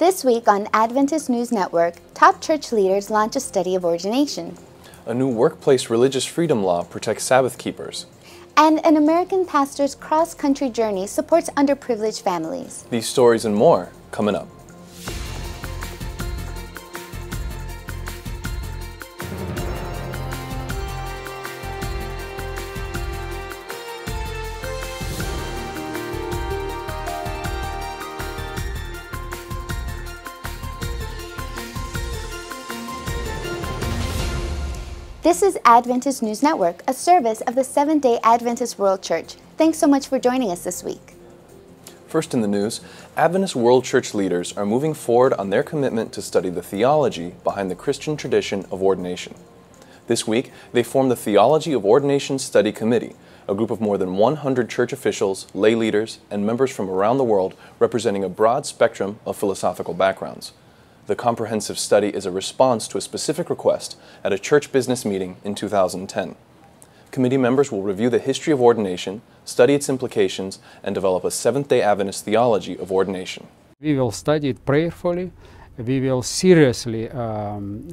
This week on Adventist News Network, top church leaders launch a study of ordination. A new workplace religious freedom law protects Sabbath keepers. And an American pastor's cross-country journey supports underprivileged families. These stories and more coming up. This is Adventist News Network, a service of the Seventh-day Adventist World Church. Thanks so much for joining us this week. First in the news, Adventist World Church leaders are moving forward on their commitment to study the theology behind the Christian tradition of ordination. This week, they formed the Theology of Ordination Study Committee, a group of more than 100 church officials, lay leaders, and members from around the world representing a broad spectrum of philosophical backgrounds. The comprehensive study is a response to a specific request at a church business meeting in 2010. Committee members will review the history of ordination, study its implications, and develop a Seventh-day Adventist theology of ordination. We will study it prayerfully. We will seriously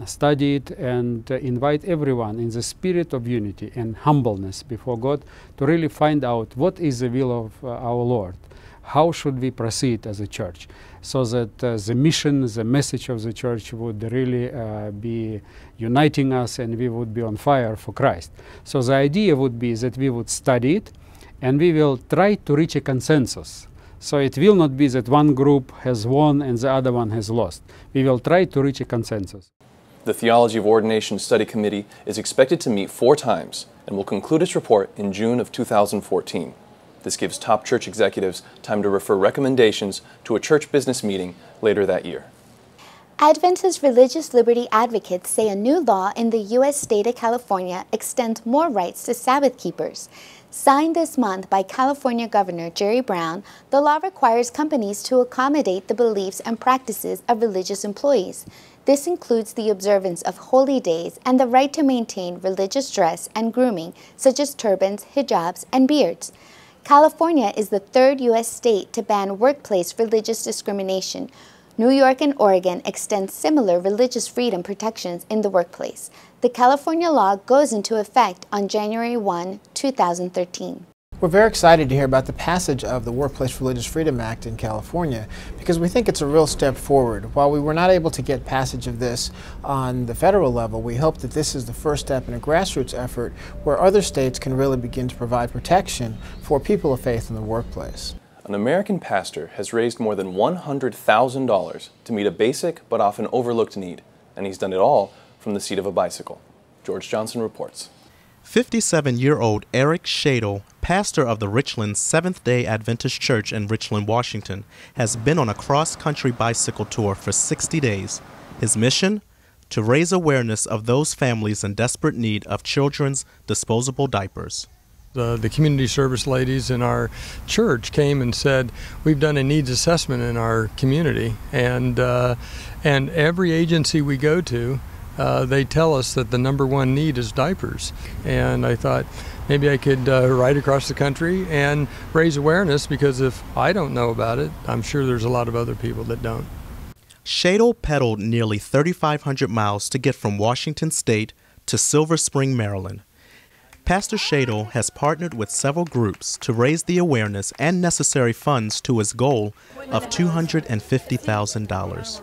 study it and invite everyone in the spirit of unity and humbleness before God to really find out what is the will of our Lord. How should we proceed as a church so that the mission, the message of the church would really be uniting us and we would be on fire for Christ. So the idea would be that we would study it and we will try to reach a consensus. So it will not be that one group has won and the other one has lost. We will try to reach a consensus. The Theology of Ordination Study Committee is expected to meet 4 times and will conclude its report in June of 2014. This gives top church executives time to refer recommendations to a church business meeting later that year. Adventist religious liberty advocates say a new law in the U.S. state of California extends more rights to Sabbath keepers. Signed this month by California Governor Jerry Brown, the law requires companies to accommodate the beliefs and practices of religious employees. This includes the observance of holy days and the right to maintain religious dress and grooming, such as turbans, hijabs, and beards. California is the 3rd U.S. state to ban workplace religious discrimination. New York and Oregon extend similar religious freedom protections in the workplace. The California law goes into effect on January 1, 2013. We're very excited to hear about the passage of the Workplace Religious Freedom Act in California because we think it's a real step forward. While we were not able to get passage of this on the federal level, we hope that this is the first step in a grassroots effort where other states can really begin to provide protection for people of faith in the workplace. An American pastor has raised more than $100,000 to meet a basic but often overlooked need, and he's done it all from the seat of a bicycle. George Johnson reports. 57-year-old Eric Shadle, pastor of the Richland Seventh-day Adventist Church in Richland, Washington, has been on a cross-country bicycle tour for 60 days. His mission? To raise awareness of those families in desperate need of children's disposable diapers. The community service ladies in our church came and said, we've done a needs assessment in our community, and every agency we go to, they tell us that the #1 need is diapers. And I thought maybe I could ride across the country and raise awareness, because if I don't know about it, I'm sure there's a lot of other people that don't. Shadle pedaled nearly 3,500 miles to get from Washington State to Silver Spring, Maryland. Pastor Shadle has partnered with several groups to raise the awareness and necessary funds to his goal of $250,000.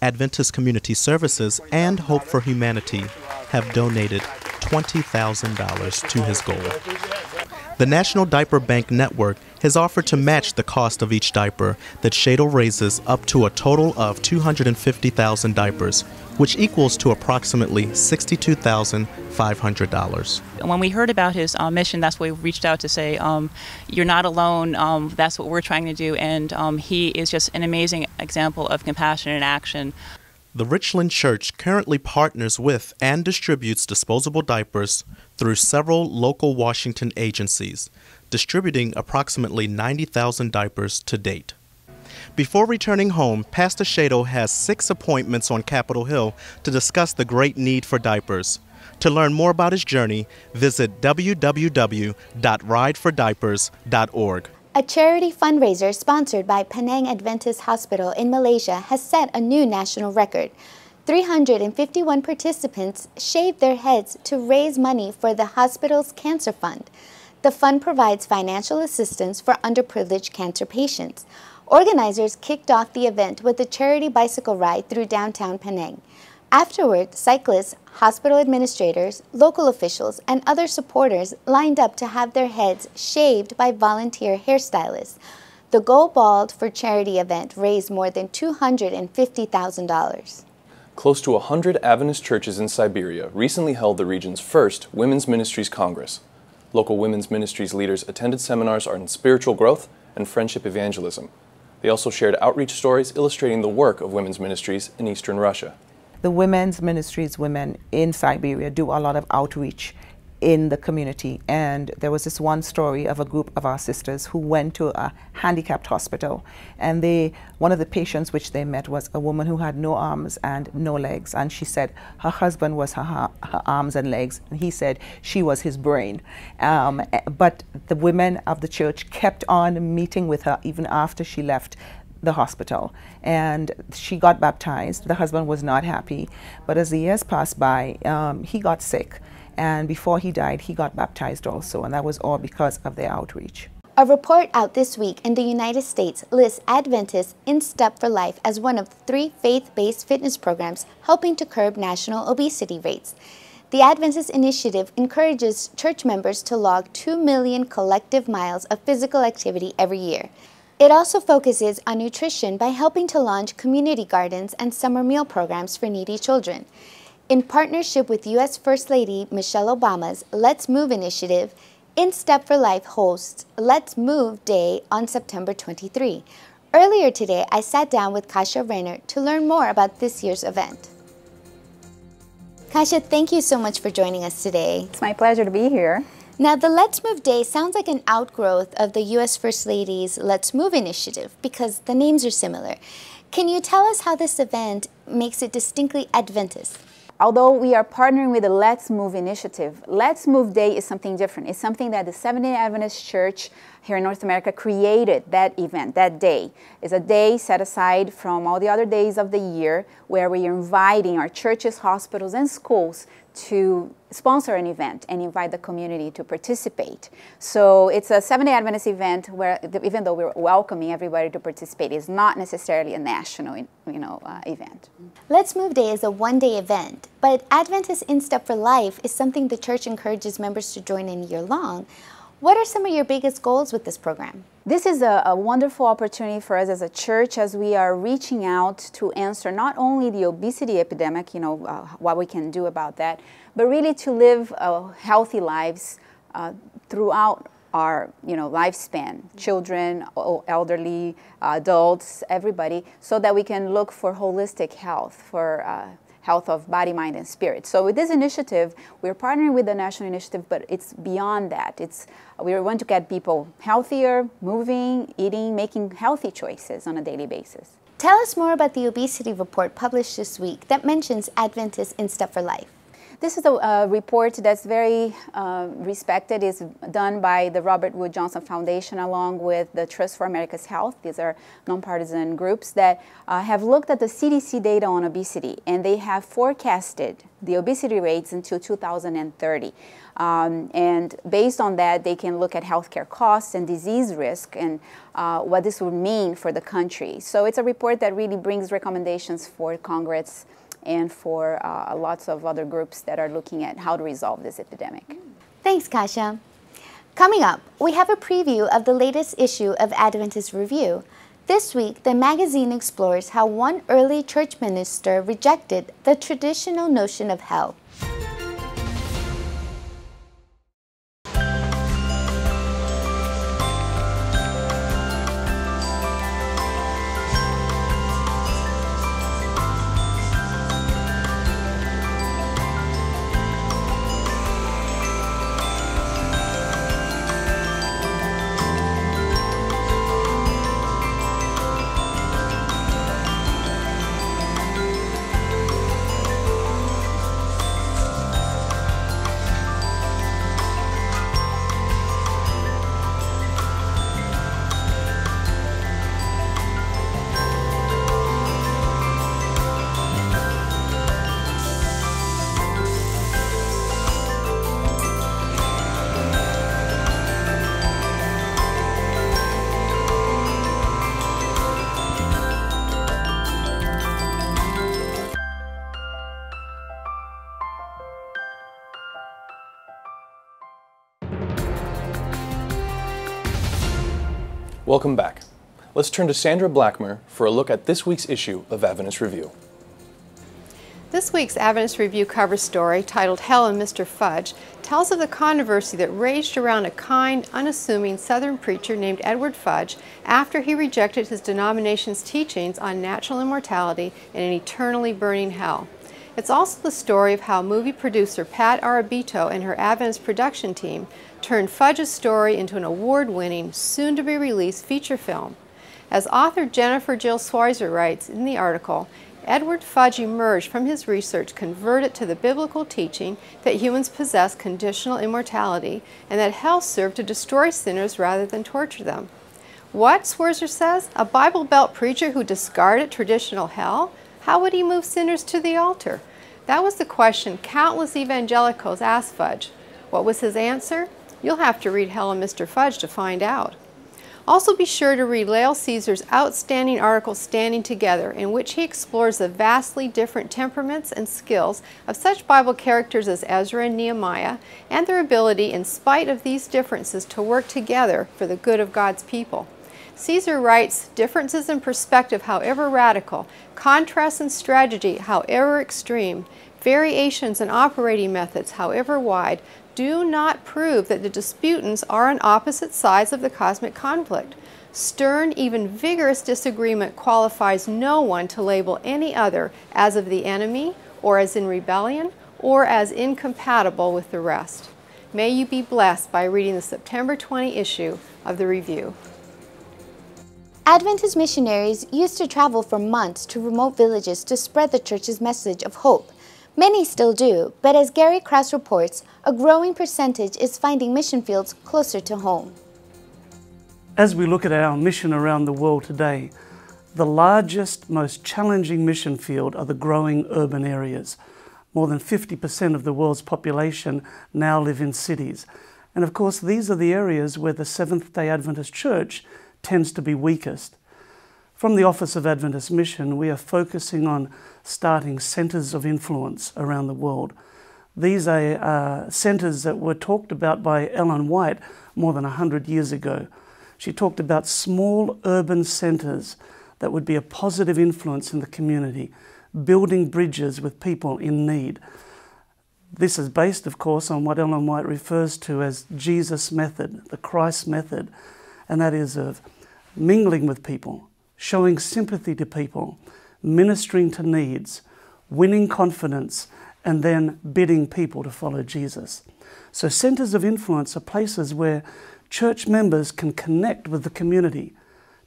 Adventist Community Services and Hope for Humanity have donated $20,000 to his goal. The National Diaper Bank Network has offered to match the cost of each diaper that Shadle raises up to a total of 250,000 diapers, which equals to approximately $62,500. When we heard about his mission, that's why we reached out to say, you're not alone, that's what we're trying to do, and he is just an amazing example of compassion in action. The Richland Church currently partners with and distributes disposable diapers through several local Washington agencies, distributing approximately 90,000 diapers to date. Before returning home, Pastor Shadle has 6 appointments on Capitol Hill to discuss the great need for diapers. To learn more about his journey, visit www.ridefordipers.org. A charity fundraiser sponsored by Penang Adventist Hospital in Malaysia has set a new national record. 351 participants shaved their heads to raise money for the hospital's cancer fund. The fund provides financial assistance for underprivileged cancer patients. Organizers kicked off the event with a charity bicycle ride through downtown Penang. Afterward, cyclists, hospital administrators, local officials, and other supporters lined up to have their heads shaved by volunteer hairstylists. The Go Bald for Charity event raised more than $250,000. Close to 100 Adventist churches in Siberia recently held the region's first Women's Ministries Congress. Local women's ministries leaders attended seminars on spiritual growth and friendship evangelism. They also shared outreach stories illustrating the work of women's ministries in eastern Russia. The women's ministries women in Siberia do a lot of outreach in the community, and there was this one story of a group of our sisters who went to a handicapped hospital, and one of the patients which they met was a woman who had no arms and no legs, and she said her husband was her arms and legs, and he said she was his brain. But the women of the church kept on meeting with her even after she left the hospital, and she got baptized. The husband was not happy, but as the years passed by, he got sick, and before he died, he got baptized also, and that was all because of their outreach. A report out this week in the United States lists Adventist in Step for Life as one of 3 faith-based fitness programs helping to curb national obesity rates. The Adventist Initiative encourages church members to log 2 million collective miles of physical activity every year. It also focuses on nutrition by helping to launch community gardens and summer meal programs for needy children. In partnership with U.S. First Lady Michelle Obama's Let's Move initiative, In Step for Life hosts Let's Move Day on September 23. Earlier today, I sat down with Kasia Rainer to learn more about this year's event. Kasia, thank you so much for joining us today. It's my pleasure to be here. Now, the Let's Move Day sounds like an outgrowth of the U.S. First Lady's Let's Move initiative because the names are similar. Can you tell us how this event makes it distinctly Adventist? Although we are partnering with the Let's Move initiative, Let's Move Day is something different. It's something that the Seventh-day Adventist Church here in North America created that event, that day. It's a day set aside from all the other days of the year where we are inviting our churches, hospitals, and schools to sponsor an event and invite the community to participate. So it's a Seventh-day Adventist event where, even though we're welcoming everybody to participate, it's not necessarily a national, event. Let's Move Day is a one-day event, but Adventist in Step for Life is something the church encourages members to join in year-long. What are some of your biggest goals with this program? This is a wonderful opportunity for us as a church as we are reaching out to answer not only the obesity epidemic, what we can do about that, but really to live healthy lives throughout our lifespan, children, elderly, adults, everybody, so that we can look for holistic health, for health of body, mind, and spirit. So with this initiative, we're partnering with the national initiative, but it's beyond that. We want to get people healthier, moving, eating, making healthy choices on a daily basis. Tell us more about the obesity report published this week that mentions Adventist in Step for Life. This is a report that's very respected. It's done by the Robert Wood Johnson Foundation along with the Trust for America's Health. These are nonpartisan groups that have looked at the CDC data on obesity, and they have forecasted the obesity rates until 2030. And based on that, they can look at healthcare costs and disease risk and what this would mean for the country. So it's a report that really brings recommendations for Congress and for lots of other groups that are looking at how to resolve this epidemic. Thanks, Kasia. Coming up, we have a preview of the latest issue of Adventist Review. This week, the magazine explores how one early church minister rejected the traditional notion of hell. Welcome back. Let's turn to Sandra Blackmer for a look at this week's issue of Adventist Review. This week's Adventist Review cover story, titled Hell and Mr. Fudge, tells of the controversy that raged around a kind, unassuming Southern preacher named Edward Fudge after he rejected his denomination's teachings on natural immortality and an eternally burning hell. It's also the story of how movie producer Pat Arabito and her Adventist production team turned Fudge's story into an award-winning, soon-to-be-released feature film. As author Jennifer Jill Schweizer writes in the article, Edward Fudge emerged from his research converted to the biblical teaching that humans possess conditional immortality and that hell served to destroy sinners rather than torture them. What, Schweizer says, a Bible Belt preacher who discarded traditional hell? How would he move sinners to the altar? That was the question countless evangelicals asked Fudge. What was his answer? You'll have to read Hell and Mr. Fudge to find out. Also be sure to read Lael Caesar's outstanding article Standing Together, in which he explores the vastly different temperaments and skills of such Bible characters as Ezra and Nehemiah, and their ability, in spite of these differences, to work together for the good of God's people. Caesar writes, differences in perspective however radical, contrasts in strategy however extreme, variations in operating methods however wide, do not prove that the disputants are on opposite sides of the cosmic conflict. Stern, even vigorous disagreement qualifies no one to label any other as of the enemy, or as in rebellion, or as incompatible with the rest. May you be blessed by reading the September 20 issue of the Review. Adventist missionaries used to travel for months to remote villages to spread the church's message of hope. Many still do, but as Gary Krause reports, a growing percentage is finding mission fields closer to home. As we look at our mission around the world today, the largest, most challenging mission field are the growing urban areas. More than 50% of the world's population now live in cities. And of course, these are the areas where the Seventh-day Adventist Church tends to be weakest. From the Office of Adventist Mission, we are focusing on starting centers of influence around the world. These are centers that were talked about by Ellen White more than 100 years ago. She talked about small urban centers that would be a positive influence in the community, building bridges with people in need. This is based, of course, on what Ellen White refers to as Jesus' method, the Christ method, and that is of mingling with people, showing sympathy to people, ministering to needs, winning confidence, and then bidding people to follow Jesus. So centers of influence are places where church members can connect with the community,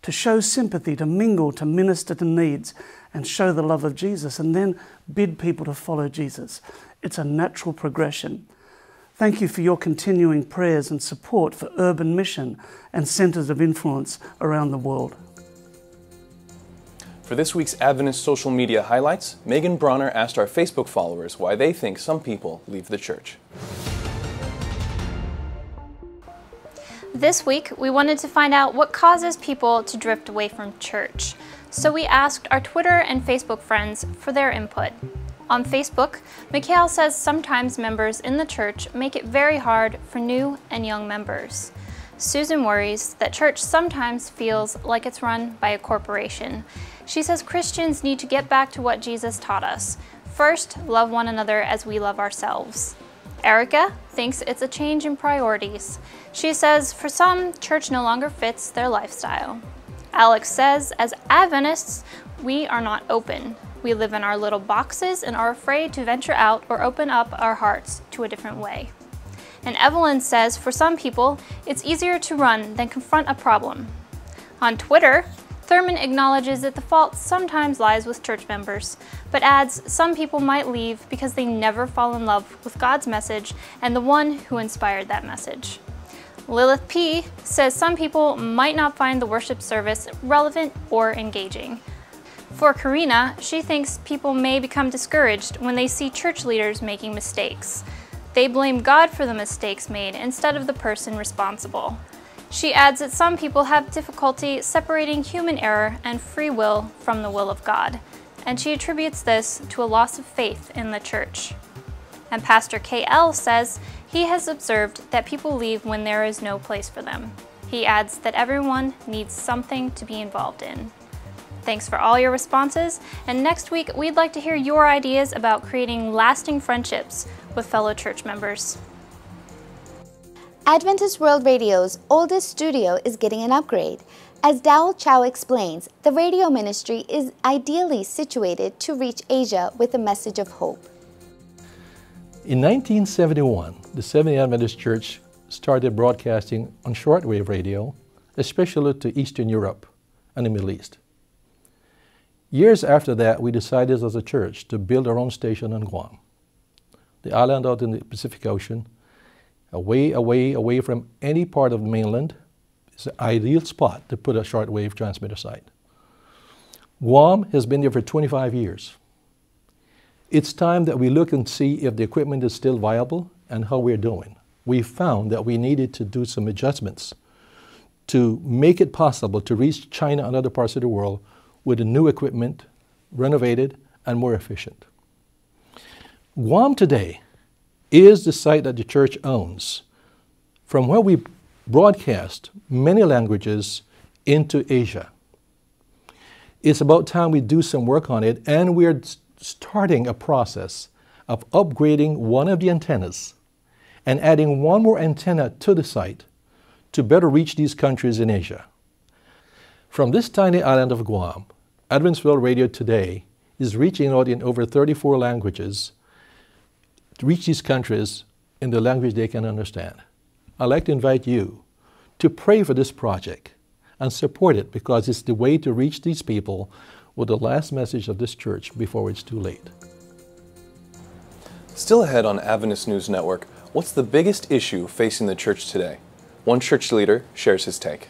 to show sympathy, to mingle, to minister to needs, and show the love of Jesus, and then bid people to follow Jesus. It's a natural progression. Thank you for your continuing prayers and support for urban mission and centers of influence around the world. For this week's Adventist social media highlights, Megan Bronner asked our Facebook followers why they think some people leave the church. This week, we wanted to find out what causes people to drift away from church. So we asked our Twitter and Facebook friends for their input. On Facebook, Mikhail says sometimes members in the church make it very hard for new and young members. Susan worries that church sometimes feels like it's run by a corporation. She says Christians need to get back to what Jesus taught us. First, love one another as we love ourselves. Erica thinks it's a change in priorities. She says for some, church no longer fits their lifestyle. Alex says, as Adventists, we are not open. We live in our little boxes and are afraid to venture out or open up our hearts to a different way. And Evelyn says, for some people, it's easier to run than confront a problem. On Twitter, Thurman acknowledges that the fault sometimes lies with church members, but adds some people might leave because they never fall in love with God's message and the one who inspired that message. Lilith P. says some people might not find the worship service relevant or engaging. For Karina, she thinks people may become discouraged when they see church leaders making mistakes. They blame God for the mistakes made instead of the person responsible. She adds that some people have difficulty separating human error and free will from the will of God, and she attributes this to a loss of faith in the church. And Pastor KL says he has observed that people leave when there is no place for them. He adds that everyone needs something to be involved in. Thanks for all your responses, and next week we'd like to hear your ideas about creating lasting friendships with fellow church members. Adventist World Radio's oldest studio is getting an upgrade. As Dowell Chow explains, the radio ministry is ideally situated to reach Asia with a message of hope. In 1971, the Seventh-day Adventist Church started broadcasting on shortwave radio, especially to Eastern Europe and the Middle East. Years after that, we decided as a church to build our own station on Guam, the island out in the Pacific Ocean, away from any part of the mainland. It's an ideal spot to put a shortwave transmitter site. Guam has been there for 25 years. It's time that we look and see if the equipment is still viable and how we're doing. We found that we needed to do some adjustments to make it possible to reach China and other parts of the world with the new equipment, renovated and more efficient. Guam today is the site that the church owns from where we broadcast many languages into Asia. It's about time we do some work on it, and we're starting a process of upgrading one of the antennas and adding one more antenna to the site to better reach these countries in Asia. From this tiny island of Guam, Adventist World Radio today is reaching out in over 34 languages to reach these countries in the language they can understand. I'd like to invite you to pray for this project and support it, because it's the way to reach these people with the last message of this church before it's too late. Still ahead on Adventist News Network, what's the biggest issue facing the church today? One church leader shares his take.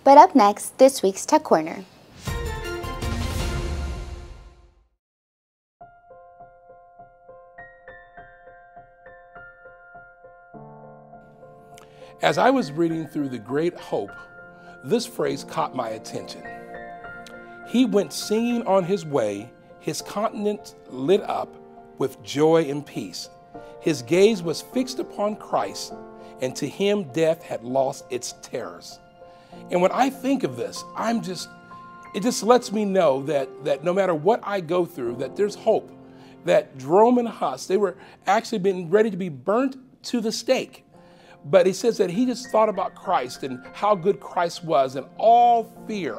But up next, this week's Tech Corner. As I was reading through The Great Hope, this phrase caught my attention. He went singing on his way, his countenance lit up with joy and peace. His gaze was fixed upon Christ, and to him death had lost its terrors. And when I think of this, it just lets me know that no matter what I go through, that there's hope. That Jerome and Huss, they were actually been ready to be burnt to the stake. But he says that he just thought about Christ and how good Christ was, and all fear,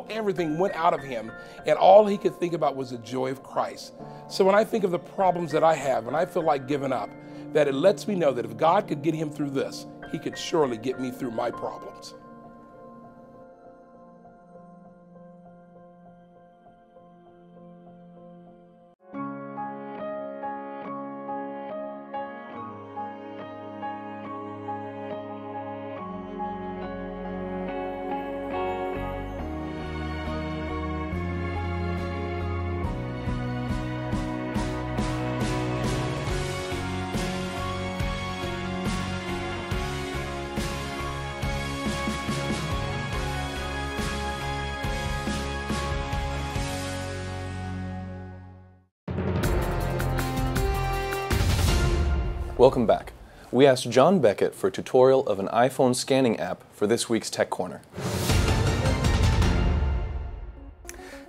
everything went out of him, and all he could think about was the joy of Christ. So when I think of the problems that I have, and I feel like giving up, that it lets me know that if God could get him through this, he could surely get me through my problems. Welcome back. We asked John Beckett for a tutorial of an iPhone scanning app for this week's Tech Corner.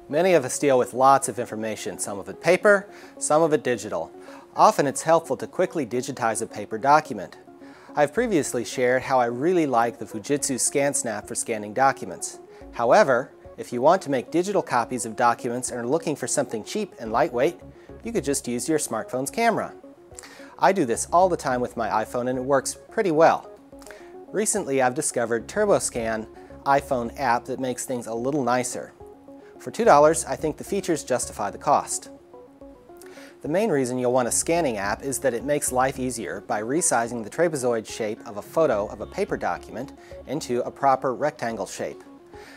Many of us deal with lots of information, some of it paper, some of it digital. Often it's helpful to quickly digitize a paper document. I've previously shared how I really like the Fujitsu ScanSnap for scanning documents. However, if you want to make digital copies of documents and are looking for something cheap and lightweight, you could just use your smartphone's camera. I do this all the time with my iPhone, and it works pretty well. Recently I've discovered TurboScan iPhone app that makes things a little nicer. For $2, I think the features justify the cost. The main reason you'll want a scanning app is that it makes life easier by resizing the trapezoid shape of a photo of a paper document into a proper rectangle shape.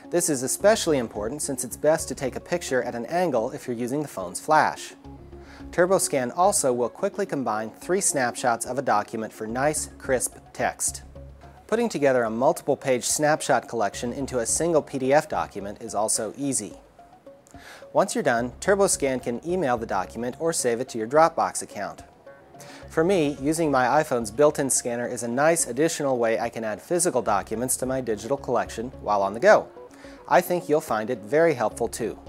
This is especially important since it's best to take a picture at an angle if you're using the phone's flash. TurboScan also will quickly combine 3 snapshots of a document for nice, crisp text. Putting together a multiple-page snapshot collection into a single PDF document is also easy. Once you're done, TurboScan can email the document or save it to your Dropbox account. For me, using my iPhone's built-in scanner is a nice additional way I can add physical documents to my digital collection while on the go. I think you'll find it very helpful too.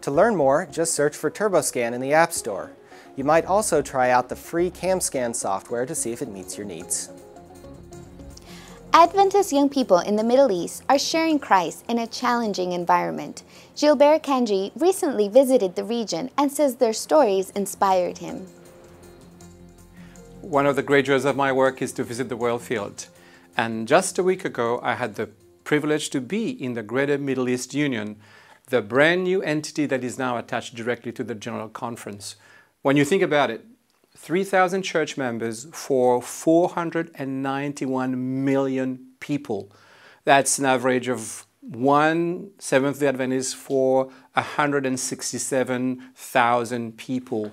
To learn more, just search for TurboScan in the App Store. You might also try out the free CamScan software to see if it meets your needs. Adventist young people in the Middle East are sharing Christ in a challenging environment. Gilbert Kanji recently visited the region and says their stories inspired him. One of the great joys of my work is to visit the world field. And just a week ago, I had the privilege to be in the Greater Middle East Union, the brand new entity that is now attached directly to the General Conference. When you think about it, 3,000 church members for 491 million people. That's an average of 1 Seventh-day Adventist for 167,000 people.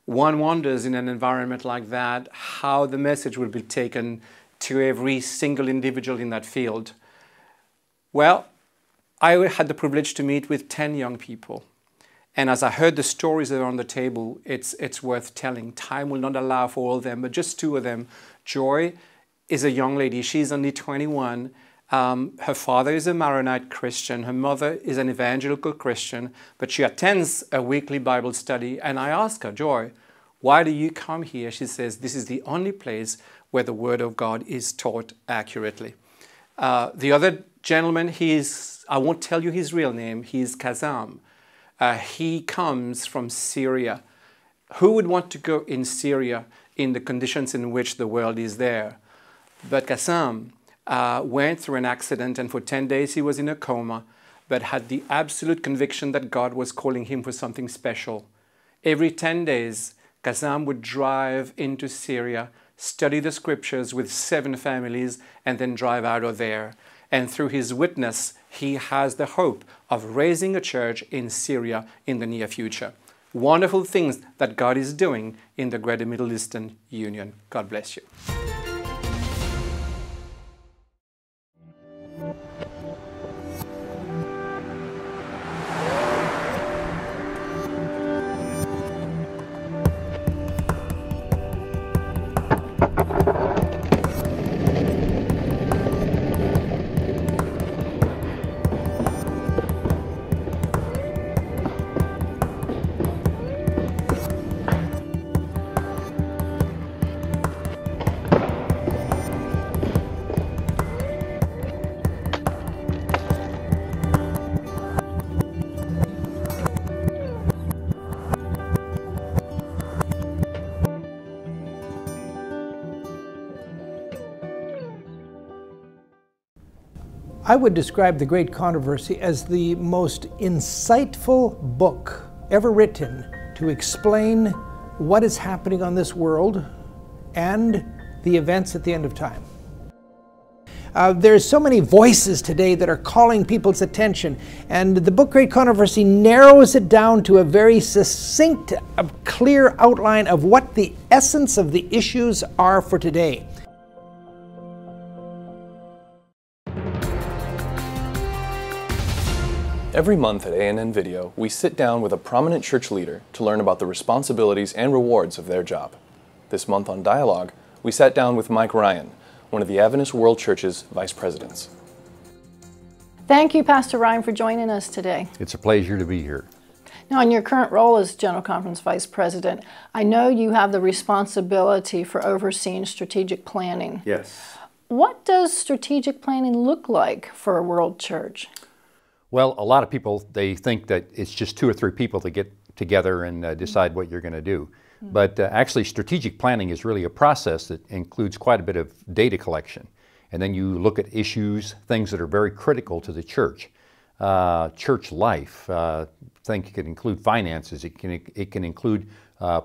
One wonders in an environment like that how the message will be taken to every single individual in that field. Well, I had the privilege to meet with 10 young people. And as I heard the stories that are on the table, it's worth telling. Time will not allow for all of them, but just 2 of them. Joy is a young lady. She's only 21. Her father is a Maronite Christian. Her mother is an evangelical Christian, but she attends a weekly Bible study. And I ask her, Joy, why do you come here? She says, this is the only place where the Word of God is taught accurately. The other gentleman, I won't tell you his real name, he's Kazam. He comes from Syria. Who would want to go in Syria in the conditions in which the world is there? But Kazam went through an accident, and for 10 days he was in a coma, but had the absolute conviction that God was calling him for something special. Every 10 days, Kazam would drive into Syria, study the scriptures with 7 families, and then drive out of there. And through his witness, he has the hope of raising a church in Syria in the near future. Wonderful things that God is doing in the Greater Middle Eastern Union. God bless you. I would describe The Great Controversy as the most insightful book ever written to explain what is happening on this world and the events at the end of time. There's so many voices today that are calling people's attention, and the book Great Controversy narrows it down to a very succinct, clear outline of what the essence of the issues are for today. Every month at A&N Video, we sit down with a prominent church leader to learn about the responsibilities and rewards of their job. This month on Dialogue, we sat down with Mike Ryan, one of the Adventist World Church's vice presidents. Thank you, Pastor Ryan, for joining us today. It's a pleasure to be here. Now, in your current role as General Conference Vice President, I know you have the responsibility for overseeing strategic planning. Yes. What does strategic planning look like for a world church? Well, a lot of people, they think that it's just 2 or 3 people to get together and decide what you're going to do. But actually, strategic planning is really a process that includes quite a bit of data collection. And then you look at issues, things that are very critical to the church. Church life, things can include finances, it can include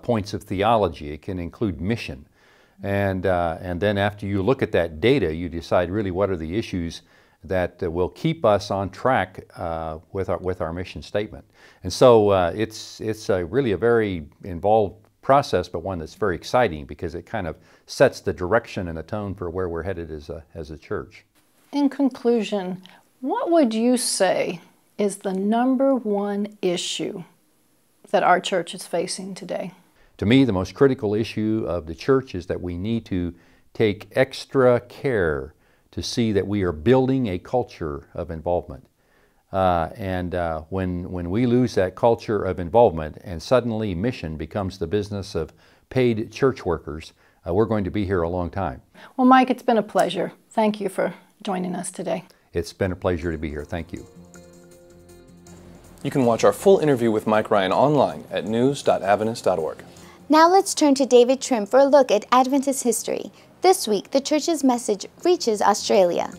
points of theology, it can include mission. And then after you look at that data, you decide really what are the issues that will keep us on track with our mission statement. And so it's really a very involved process, but one that's very exciting because it kind of sets the direction and the tone for where we're headed as a church. In conclusion, what would you say is the #1 issue that our church is facing today? To me, the most critical issue of the church is that we need to take extra care to see that we are building a culture of involvement. When we lose that culture of involvement and suddenly mission becomes the business of paid church workers, we're going to be here a long time. Well, Mike, it's been a pleasure. Thank you for joining us today. It's been a pleasure to be here. Thank you. You can watch our full interview with Mike Ryan online at news.adventist.org. Now let's turn to David Trim for a look at Adventist history. This week, the church's message reaches Australia.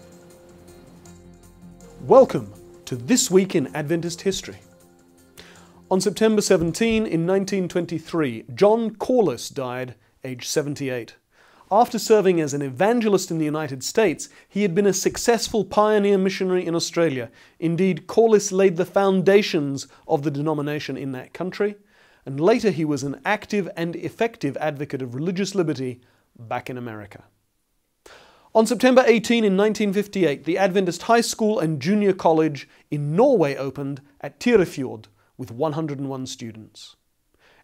Welcome to This Week in Adventist History. On September 17, in 1923, John Corliss died, aged 78. After serving as an evangelist in the United States, he had been a successful pioneer missionary in Australia. Indeed, Corliss laid the foundations of the denomination in that country, and later he was an active and effective advocate of religious liberty back in America. On September 18 in 1958, the Adventist High School and Junior College in Norway opened at Tyrifjord with 101 students.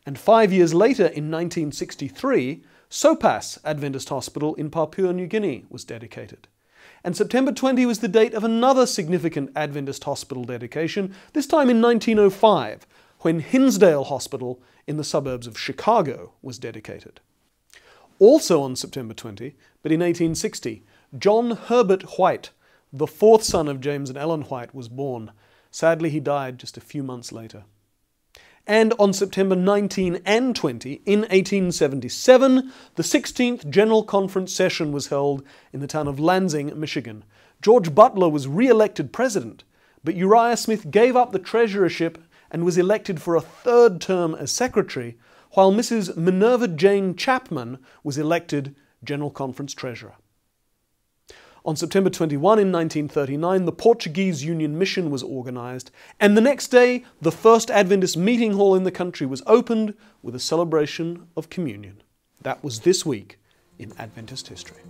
And 5 years later, in 1963, Sopas Adventist Hospital in Papua New Guinea was dedicated. And September 20 was the date of another significant Adventist hospital dedication, this time in 1905, when Hinsdale Hospital in the suburbs of Chicago was dedicated. Also on September 20, but in 1860, John Herbert White, the fourth son of James and Ellen White, was born. Sadly, he died just a few months later. And on September 19 and 20, in 1877, the 16th General Conference session was held in the town of Lansing, Michigan. George Butler was re-elected president, but Uriah Smith gave up the treasurership and was elected for a third term as secretary, while Mrs. Minerva Jane Chapman was elected General Conference treasurer. On September 21 in 1939, the Portuguese Union Mission was organized, and the next day, the first Adventist meeting hall in the country was opened with a celebration of communion. That was This Week in Adventist History.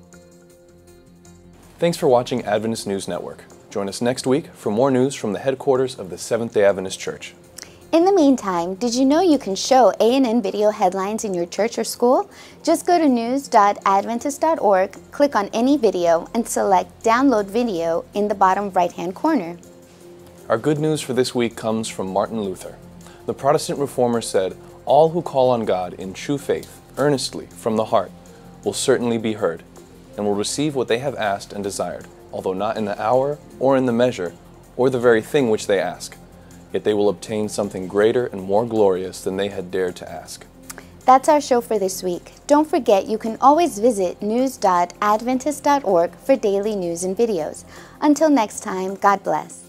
Thanks for watching Adventist News Network. Join us next week for more news from the headquarters of the Seventh-day Adventist Church. In the meantime, did you know you can show A&N video headlines in your church or school? Just go to news.adventist.org, click on any video, and select Download Video in the bottom right-hand corner. Our good news for this week comes from Martin Luther. The Protestant reformer said, "All who call on God in true faith, earnestly, from the heart, will certainly be heard, and will receive what they have asked and desired, although not in the hour, or in the measure, or the very thing which they ask. Yet they will obtain something greater and more glorious than they had dared to ask." That's our show for this week. Don't forget you can always visit news.adventist.org for daily news and videos. Until next time, God bless.